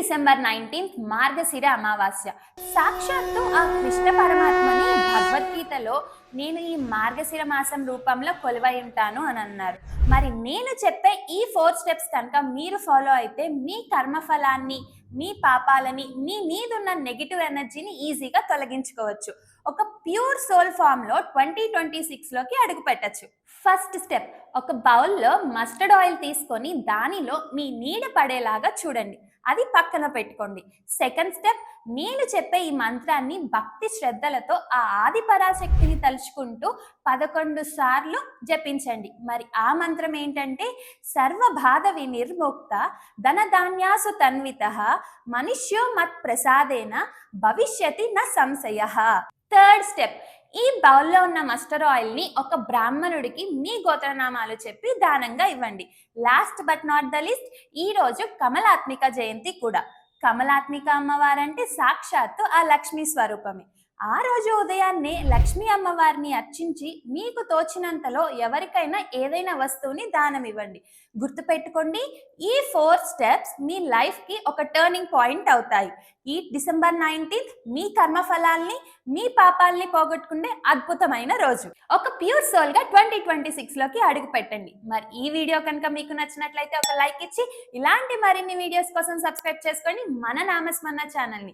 December 19th మార్గశిర అమావాస్య. సాక్షాత్తు ఆ కృష్ణ పరమాత్మని భగవద్గీతలో నేను ఈ మార్గశిర మాసం రూపంలో కొలువై ఉంటాను అని అన్నారు. మరి నేను చెప్పే ఈ 4 స్టెప్స్ కనుక మీరు ఫాలో అయితే మీ కర్మఫలాన్ని, మీ పాపాలని, మీ మీదున్న నెగిటివ్ ఎనర్జీని ఈజీగా తొలగించుకోవచ్చు. ఒక ప్యూర్ సోల్ ఫామ్ లో 2026 లోకి అడుగు పెట్టచ్చు. ఫస్ట్ స్టెప్, ఒక బౌల్లో మస్టర్డ్ ఆయిల్ తీసుకొని దానిలో మీ నీడ పడేలాగా చూడండి, అది పక్కన పెట్టుకోండి. సెకండ్ స్టెప్, నేను చెప్పే ఈ మంత్రాన్ని భక్తి శ్రద్ధలతో ఆ ఆది పరాశక్తిని తలుచుకుంటూ 11 సార్లు జపించండి. మరి ఆ మంత్రం ఏంటంటే, సర్వ బాధ వినిర్ముక్త ధనధాన్యాసు తన్విత మనుష్యో మత్ ప్రసాదేన భవిష్యతి న సంశయ. థర్డ్ స్టెప్, ఈ బౌల్లో ఉన్న మస్టర్డ్ ఆయిల్ ని ఒక బ్రాహ్మణుడికి మీ గోత్రనామాలు చెప్పి దానంగా ఇవ్వండి. Last but not the list, ఈ రోజు కమలాత్మిక జయంతి కూడా. కమలాత్మిక అమ్మవారంటే సాక్షాత్తు ఆ లక్ష్మీ స్వరూపమే. ఆ రోజు ఉదయాన్నే లక్ష్మీ అమ్మవారిని అర్చించి మీకు తోచినంతలో ఎవరికైనా ఏదైనా వస్తువుని దానం ఇవ్వండి. గుర్తుపెట్టుకోండి, ఈ 4 స్టెప్స్ మీ లైఫ్ కి ఒక టర్నింగ్ పాయింట్ అవుతాయి. ఈ డిసెంబర్ 19th మీ కర్మఫలాల్ని, మీ పాపాలని పోగొట్టుకునే అద్భుతమైన రోజు. ఒక ప్యూర్ సోల్ గా 2026 లోకి అడుగు పెట్టండి. మరి ఈ వీడియో కనుక మీకు నచ్చినట్లయితే ఒక లైక్ ఇచ్చి ఇలాంటి మరిన్ని వీడియోస్ కోసం సబ్స్క్రైబ్ చేసుకోండి మన నామస్మరణ ఛానల్ ని.